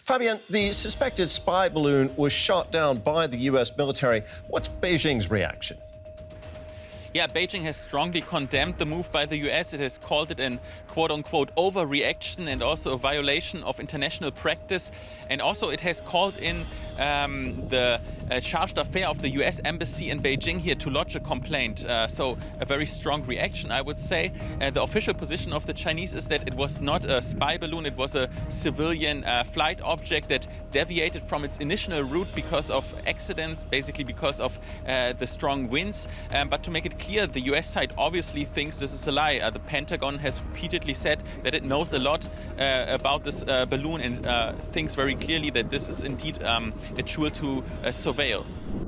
Fabian, the suspected spy balloon was shot down by the US military. What's Beijing's reaction? Yeah, Beijing has strongly condemned the move by the US. It has called it an quote-unquote overreaction and also a violation of international practice. And also it has called in the chargé d'affaires of the US embassy in Beijing here to lodge a complaint. So a very strong reaction, I would say. The official position of the Chinese is that it was not a spy balloon, it was a civilian flight object that deviated from its initial route because of accidents, basically because of the strong winds. But to make it clear, the US side obviously thinks this is a lie. The Pentagon has repeatedly said that it knows a lot about this balloon and thinks very clearly that this is indeed a tool to surveil.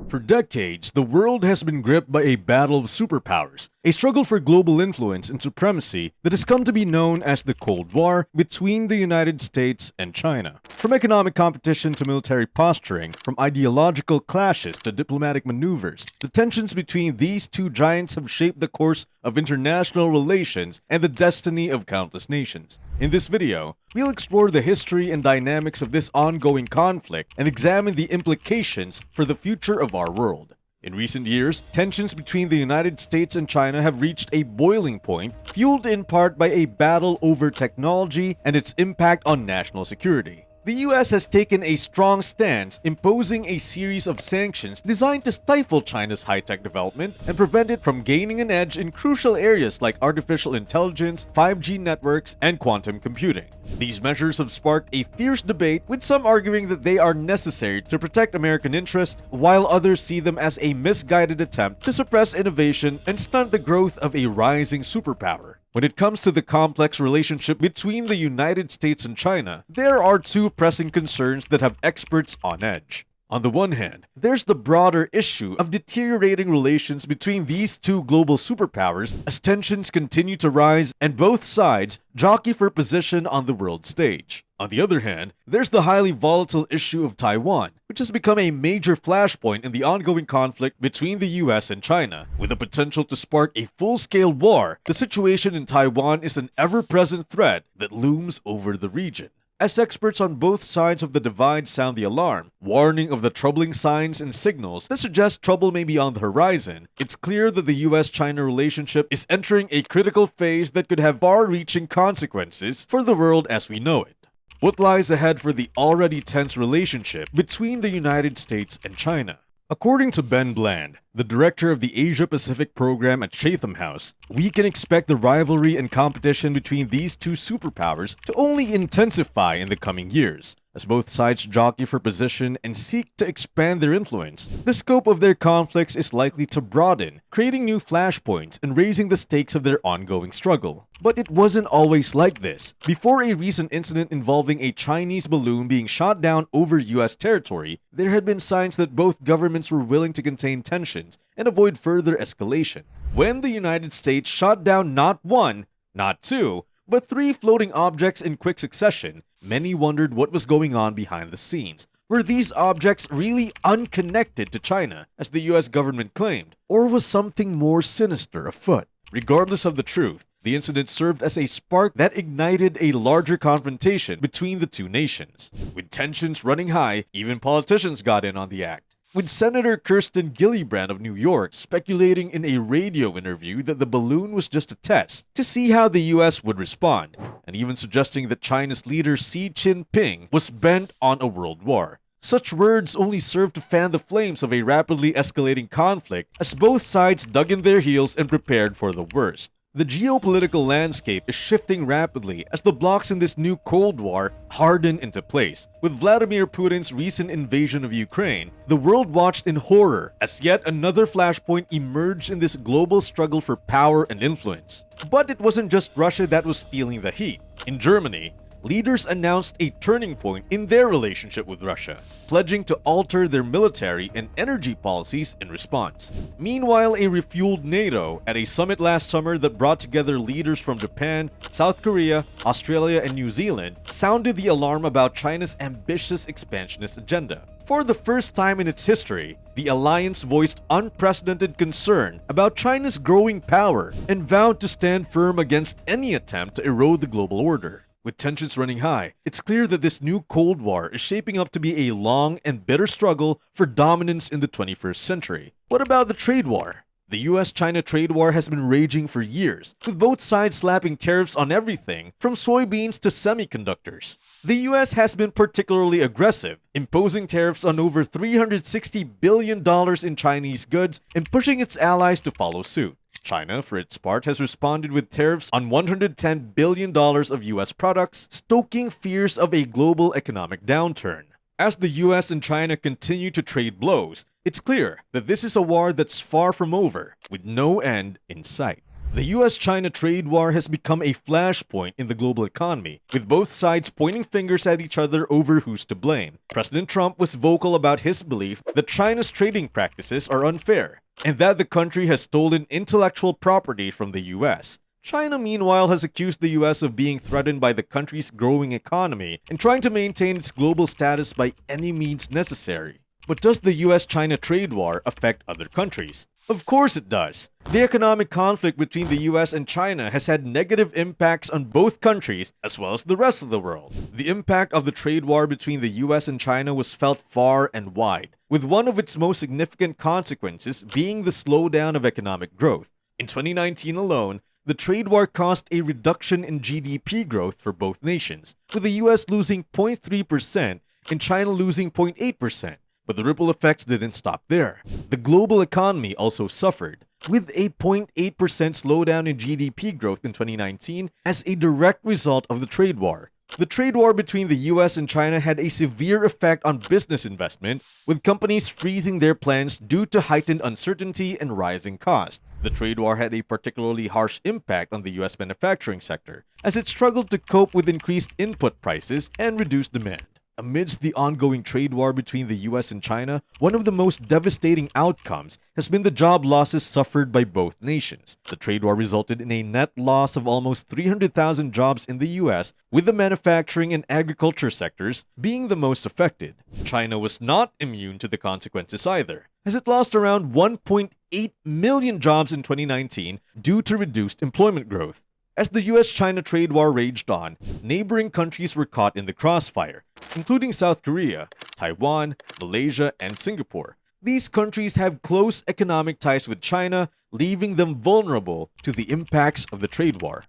For decades, the world has been gripped by a battle of superpowers, a struggle for global influence and supremacy that has come to be known as the Cold War between the United States and China. From economic competition to military posturing, from ideological clashes to diplomatic maneuvers, the tensions between these two giants have shaped the course of international relations and the destiny of countless nations. In this video, we'll explore the history and dynamics of this ongoing conflict and examine the implications for the future of our world. In recent years, tensions between the United States and China have reached a boiling point, fueled in part by a battle over technology and its impact on national security. The US has taken a strong stance, imposing a series of sanctions designed to stifle China's high-tech development and prevent it from gaining an edge in crucial areas like artificial intelligence, 5G networks, and quantum computing. These measures have sparked a fierce debate, with some arguing that they are necessary to protect American interests, while others see them as a misguided attempt to suppress innovation and stunt the growth of a rising superpower. When it comes to the complex relationship between the United States and China, there are two pressing concerns that have experts on edge. On the one hand, there's the broader issue of deteriorating relations between these two global superpowers as tensions continue to rise and both sides jockey for position on the world stage. On the other hand, there's the highly volatile issue of Taiwan, which has become a major flashpoint in the ongoing conflict between the US and China. With the potential to spark a full-scale war, the situation in Taiwan is an ever-present threat that looms over the region. As experts on both sides of the divide sound the alarm, warning of the troubling signs and signals that suggest trouble may be on the horizon, it's clear that the US-China relationship is entering a critical phase that could have far-reaching consequences for the world as we know it. What lies ahead for the already tense relationship between the United States and China? According to Ben Bland, the director of the Asia-Pacific program at Chatham House, we can expect the rivalry and competition between these two superpowers to only intensify in the coming years. As both sides jockey for position and seek to expand their influence, the scope of their conflicts is likely to broaden, creating new flashpoints and raising the stakes of their ongoing struggle. But it wasn't always like this. Before a recent incident involving a Chinese balloon being shot down over US territory, there had been signs that both governments were willing to contain tensions and avoid further escalation. When the United States shot down not one, not two, but three floating objects in quick succession, many wondered what was going on behind the scenes. Were these objects really unconnected to China, as the US government claimed, or was something more sinister afoot? Regardless of the truth, the incident served as a spark that ignited a larger confrontation between the two nations. With tensions running high, even politicians got in on the act, with Senator Kirsten Gillibrand of New York speculating in a radio interview that the balloon was just a test to see how the US would respond, and even suggesting that China's leader Xi Jinping was bent on a world war. Such words only served to fan the flames of a rapidly escalating conflict as both sides dug in their heels and prepared for the worst. The geopolitical landscape is shifting rapidly as the blocs in this new Cold War harden into place. With Vladimir Putin's recent invasion of Ukraine, the world watched in horror as yet another flashpoint emerged in this global struggle for power and influence. But it wasn't just Russia that was feeling the heat. In Germany, leaders announced a turning point in their relationship with Russia, pledging to alter their military and energy policies in response. Meanwhile, a refueled NATO at a summit last summer that brought together leaders from Japan, South Korea, Australia, and New Zealand sounded the alarm about China's ambitious expansionist agenda. For the first time in its history, the alliance voiced unprecedented concern about China's growing power and vowed to stand firm against any attempt to erode the global order. With tensions running high, it's clear that this new Cold War is shaping up to be a long and bitter struggle for dominance in the 21st century. What about the trade war? The US-China trade war has been raging for years, with both sides slapping tariffs on everything from soybeans to semiconductors. The US has been particularly aggressive, imposing tariffs on over $360 billion in Chinese goods and pushing its allies to follow suit. China, for its part, has responded with tariffs on $110 billion of US products, stoking fears of a global economic downturn. As the US and China continue to trade blows, it's clear that this is a war that's far from over, with no end in sight. The US-China trade war has become a flashpoint in the global economy, with both sides pointing fingers at each other over who's to blame. President Trump was vocal about his belief that China's trading practices are unfair, and that the country has stolen intellectual property from the US. China, meanwhile, has accused the US of being threatened by the country's growing economy and trying to maintain its global status by any means necessary. But does the US-China trade war affect other countries? Of course it does. The economic conflict between the US and China has had negative impacts on both countries as well as the rest of the world. The impact of the trade war between the US and China was felt far and wide, with one of its most significant consequences being the slowdown of economic growth. In 2019 alone, the trade war caused a reduction in GDP growth for both nations, with the US losing 0.3% and China losing 0.8%. But the ripple effects didn't stop there. The global economy also suffered, with a 0.8% slowdown in GDP growth in 2019 as a direct result of the trade war. The trade war between the US and China had a severe effect on business investment, with companies freezing their plans due to heightened uncertainty and rising costs. The trade war had a particularly harsh impact on the US manufacturing sector, as it struggled to cope with increased input prices and reduced demand. Amidst the ongoing trade war between the US and China, one of the most devastating outcomes has been the job losses suffered by both nations. The trade war resulted in a net loss of almost 300,000 jobs in the US, with the manufacturing and agriculture sectors being the most affected. China was not immune to the consequences either, as it lost around 1.8 million jobs in 2019 due to reduced employment growth. As the US-China trade war raged on, neighboring countries were caught in the crossfire, including South Korea, Taiwan, Malaysia, and Singapore. These countries have close economic ties with China, leaving them vulnerable to the impacts of the trade war.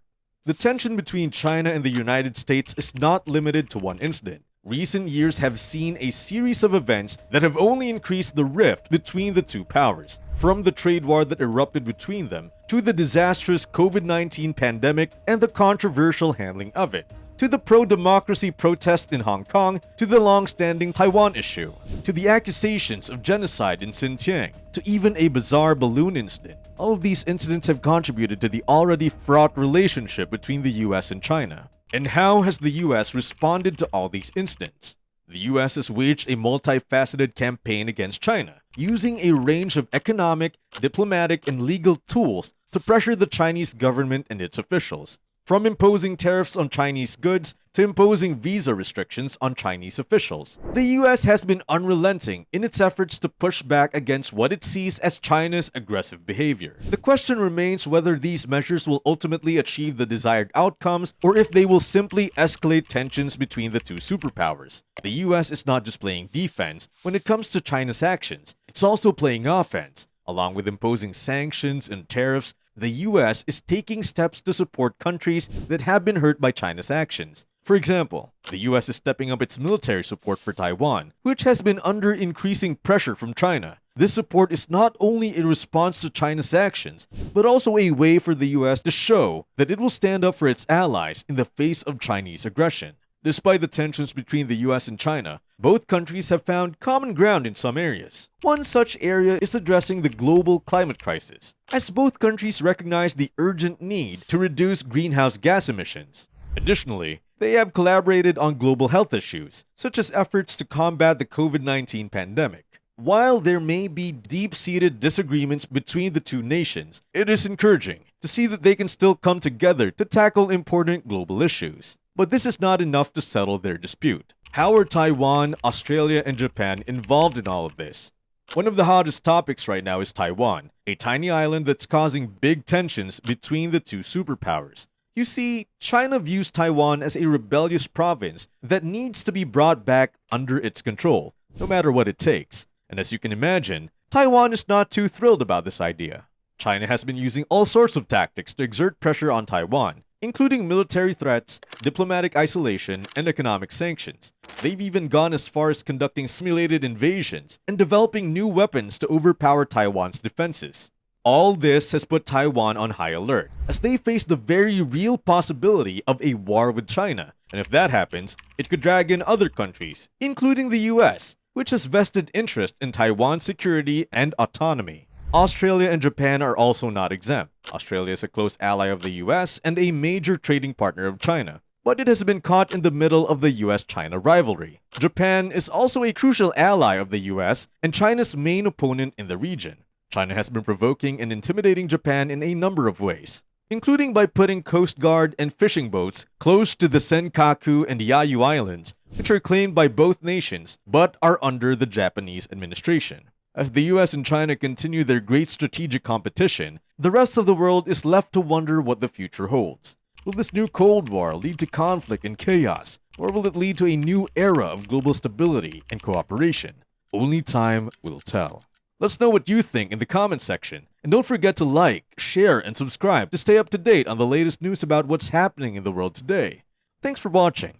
The tension between China and the United States is not limited to one incident. Recent years have seen a series of events that have only increased the rift between the two powers, from the trade war that erupted between them, to the disastrous COVID-19 pandemic and the controversial handling of it, to the pro-democracy protests in Hong Kong, to the long-standing Taiwan issue, to the accusations of genocide in Xinjiang, to even a bizarre balloon incident. All of these incidents have contributed to the already fraught relationship between the US and China. And how has the US responded to all these incidents? The US has waged a multifaceted campaign against China, using a range of economic, diplomatic, and legal tools to pressure the Chinese government and its officials. From imposing tariffs on Chinese goods to imposing visa restrictions on Chinese officials, the US has been unrelenting in its efforts to push back against what it sees as China's aggressive behavior. The question remains whether these measures will ultimately achieve the desired outcomes or if they will simply escalate tensions between the two superpowers. The US is not just playing defense when it comes to China's actions, it's also playing offense. Along with imposing sanctions and tariffs, the US is taking steps to support countries that have been hurt by China's actions. For example, the US is stepping up its military support for Taiwan, which has been under increasing pressure from China. This support is not only in response to China's actions, but also a way for the US to show that it will stand up for its allies in the face of Chinese aggression. Despite the tensions between the US and China, both countries have found common ground in some areas. One such area is addressing the global climate crisis, as both countries recognize the urgent need to reduce greenhouse gas emissions. Additionally, they have collaborated on global health issues, such as efforts to combat the COVID-19 pandemic. While there may be deep-seated disagreements between the two nations, it is encouraging to see that they can still come together to tackle important global issues. But this is not enough to settle their dispute. How are Taiwan, Australia, and Japan involved in all of this? One of the hottest topics right now is Taiwan, a tiny island that's causing big tensions between the two superpowers. You see, China views Taiwan as a rebellious province that needs to be brought back under its control, no matter what it takes. And as you can imagine, Taiwan is not too thrilled about this idea. China has been using all sorts of tactics to exert pressure on Taiwan, including military threats, diplomatic isolation, and economic sanctions. They've even gone as far as conducting simulated invasions and developing new weapons to overpower Taiwan's defenses. All this has put Taiwan on high alert, as they face the very real possibility of a war with China. And if that happens, it could drag in other countries, including the US, which has vested interest in Taiwan's security and autonomy. Australia and Japan are also not exempt. Australia is a close ally of the US and a major trading partner of China, but it has been caught in the middle of the US-China rivalry. Japan is also a crucial ally of the US and China's main opponent in the region. China has been provoking and intimidating Japan in a number of ways, including by putting Coast Guard and fishing boats close to the Senkaku and Yayu Islands, which are claimed by both nations but are under the Japanese administration. As the US and China continue their great strategic competition, the rest of the world is left to wonder what the future holds. Will this new Cold War lead to conflict and chaos, or will it lead to a new era of global stability and cooperation? Only time will tell. Let us know what you think in the comment section, and don't forget to like, share, and subscribe to stay up to date on the latest news about what's happening in the world today. Thanks for watching.